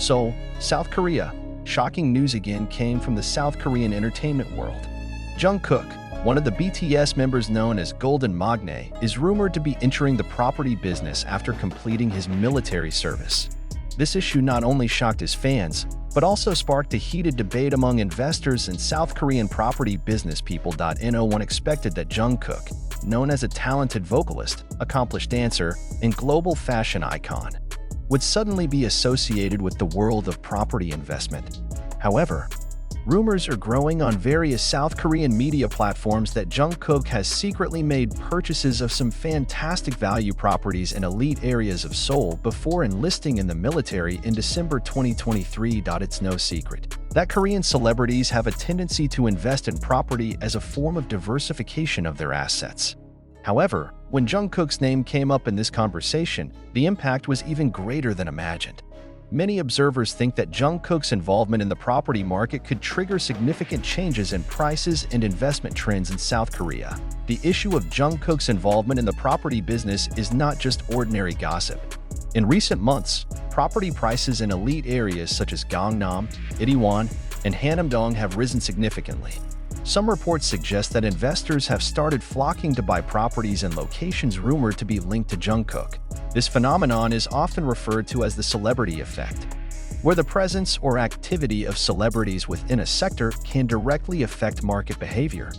Seoul, South Korea. Shocking news again came from the South Korean entertainment world. Jungkook, one of the BTS members known as Golden Magne, is rumored to be entering the property business after completing his military service. This issue not only shocked his fans, but also sparked a heated debate among investors and South Korean property business people. No one expected that Jungkook, known as a talented vocalist, accomplished dancer, and global fashion icon, would suddenly be associated with the world of property investment. However, rumors are growing on various South Korean media platforms that Jungkook has secretly made purchases of some fantastic value properties in elite areas of Seoul before enlisting in the military in December 2023. It's no secret that Korean celebrities have a tendency to invest in property as a form of diversification of their assets. However, when Jungkook's name came up in this conversation, the impact was even greater than imagined. Many observers think that Jungkook's involvement in the property market could trigger significant changes in prices and investment trends in South Korea. The issue of Jungkook's involvement in the property business is not just ordinary gossip. In recent months, property prices in elite areas such as Gangnam, Itaewon, and Hanamdong have risen significantly. Some reports suggest that investors have started flocking to buy properties in locations rumored to be linked to Jungkook. This phenomenon is often referred to as the celebrity effect, where the presence or activity of celebrities within a sector can directly affect market behavior.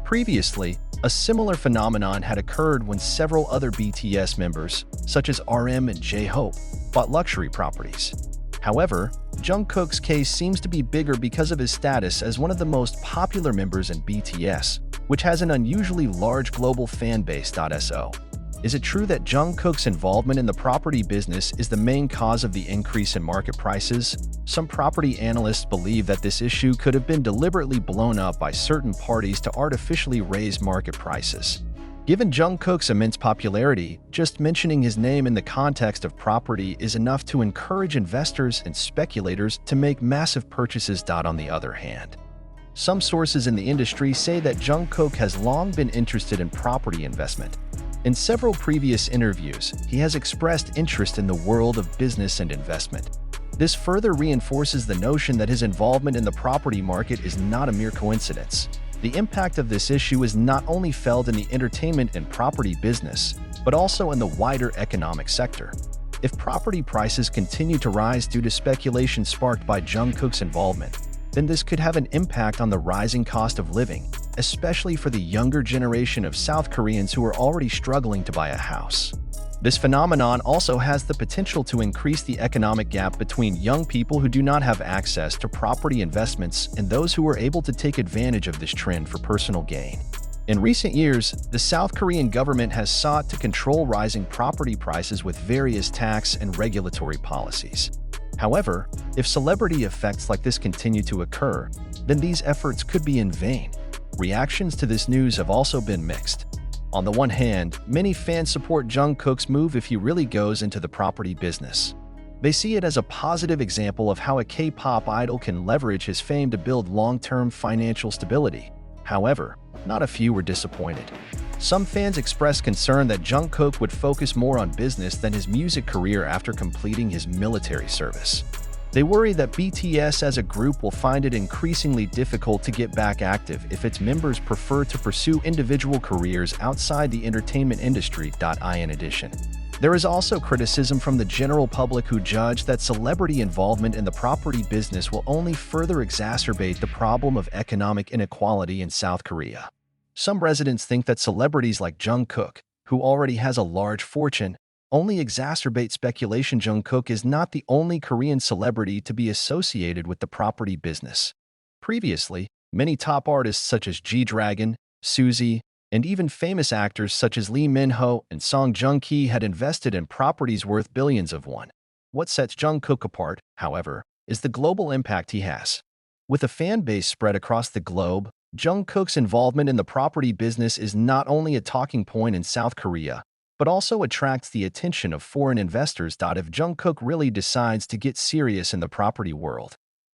Previously, a similar phenomenon had occurred when several other BTS members, such as RM and J-Hope, bought luxury properties. However, Jungkook's case seems to be bigger because of his status as one of the most popular members in BTS, which has an unusually large global fan base. So, is it true that Jungkook's involvement in the property business is the main cause of the increase in market prices? Some property analysts believe that this issue could have been deliberately blown up by certain parties to artificially raise market prices. Given Jungkook's immense popularity, just mentioning his name in the context of property is enough to encourage investors and speculators to make massive purchases. On the other hand, some sources in the industry say that Jungkook has long been interested in property investment. In several previous interviews, he has expressed interest in the world of business and investment. This further reinforces the notion that his involvement in the property market is not a mere coincidence. The impact of this issue is not only felt in the entertainment and property business, but also in the wider economic sector. If property prices continue to rise due to speculation sparked by Jungkook's involvement, then this could have an impact on the rising cost of living, especially for the younger generation of South Koreans who are already struggling to buy a house. This phenomenon also has the potential to increase the economic gap between young people who do not have access to property investments and those who are able to take advantage of this trend for personal gain. In recent years, the South Korean government has sought to control rising property prices with various tax and regulatory policies. However, if celebrity effects like this continue to occur, then these efforts could be in vain. Reactions to this news have also been mixed. On the one hand, many fans support Jungkook's move if he really goes into the property business. They see it as a positive example of how a K-pop idol can leverage his fame to build long-term financial stability. However, not a few were disappointed. Some fans expressed concern that Jungkook would focus more on business than his music career after completing his military service. They worry that BTS as a group will find it increasingly difficult to get back active if its members prefer to pursue individual careers outside the entertainment industry. In addition, there is also criticism from the general public who judge that celebrity involvement in the property business will only further exacerbate the problem of economic inequality in South Korea. Some residents think that celebrities like Jungkook, who already has a large fortune, only exacerbate speculation. Jungkook is not the only Korean celebrity to be associated with the property business. Previously, many top artists such as G-Dragon, Suzy, and even famous actors such as Lee Min-ho and Song Joong-ki had invested in properties worth billions of won. What sets Jungkook apart, however, is the global impact he has. With a fan base spread across the globe, Jungkook's involvement in the property business is not only a talking point in South Korea, but also attracts the attention of foreign investors. If Jungkook really decides to get serious in the property world,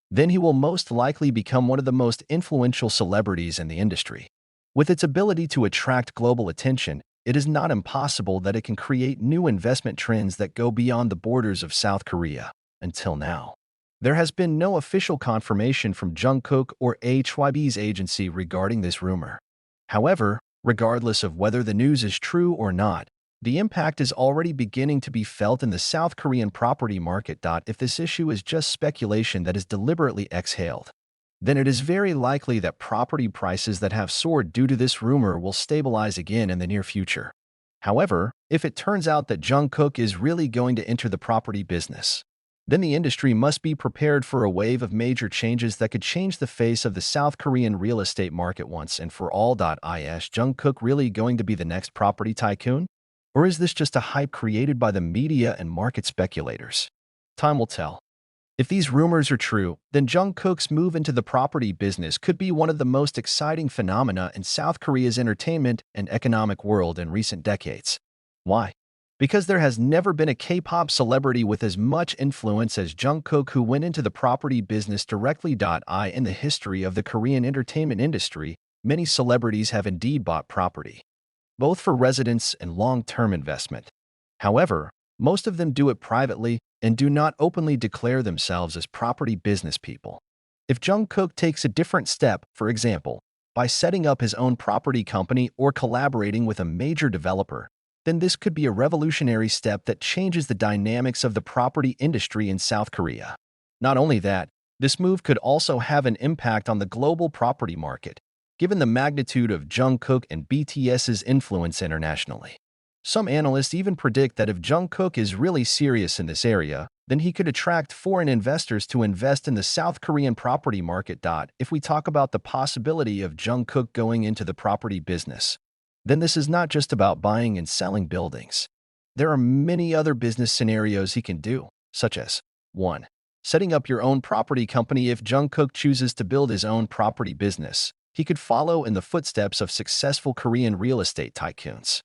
then he will most likely become one of the most influential celebrities in the industry. With its ability to attract global attention, it is not impossible that it can create new investment trends that go beyond the borders of South Korea. Until now, There has been no official confirmation from Jungkook or HYB's agency regarding this rumor. However, regardless of whether the news is true or not, the impact is already beginning to be felt in the South Korean property market. If this issue is just speculation that is deliberately exhaled, then it is very likely that property prices that have soared due to this rumor will stabilize again in the near future. However, if it turns out that Jungkook is really going to enter the property business, then the industry must be prepared for a wave of major changes that could change the face of the South Korean real estate market once and for all. Is Jungkook really going to be the next property tycoon? Or is this just a hype created by the media and market speculators? Time will tell. If these rumors are true, then Jungkook's move into the property business could be one of the most exciting phenomena in South Korea's entertainment and economic world in recent decades. Why? Because there has never been a K-pop celebrity with as much influence as Jungkook who went into the property business directly. In the history of the Korean entertainment industry, many celebrities have indeed bought property, both for residence and long-term investment. However, most of them do it privately and do not openly declare themselves as property business people. If Jungkook takes a different step, for example, by setting up his own property company or collaborating with a major developer, then this could be a revolutionary step that changes the dynamics of the property industry in South Korea. Not only that, this move could also have an impact on the global property market, given the magnitude of Jungkook and BTS's influence internationally. Some analysts even predict that if Jungkook is really serious in this area, then he could attract foreign investors to invest in the South Korean property market. If we talk about the possibility of Jungkook going into the property business, then this is not just about buying and selling buildings. There are many other business scenarios he can do, such as 1. Setting up your own property company. If Jungkook chooses to build his own property business, he could follow in the footsteps of successful Korean real estate tycoons.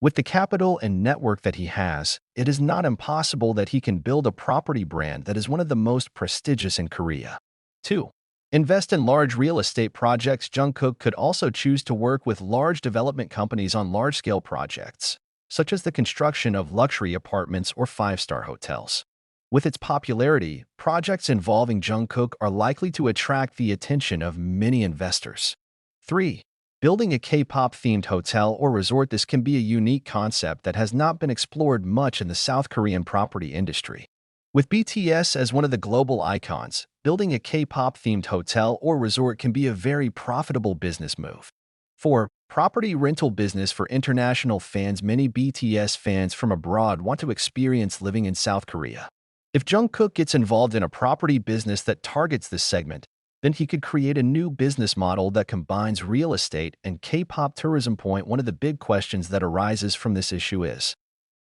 With the capital and network that he has, it is not impossible that he can build a property brand that is one of the most prestigious in Korea. 2. Invest in large real estate projects. Jungkook could also choose to work with large development companies on large-scale projects, such as the construction of luxury apartments or five-star hotels. With its popularity, projects involving Jungkook are likely to attract the attention of many investors. 3. Building a K-pop-themed hotel or resort. This can be a unique concept that has not been explored much in the South Korean property industry. With BTS as one of the global icons, building a K-pop-themed hotel or resort can be a very profitable business move. 4. Property rental business for international fans. Many BTS fans from abroad want to experience living in South Korea. If Jungkook gets involved in a property business that targets this segment, then he could create a new business model that combines real estate and K-pop tourism. One of the big questions that arises from this issue is,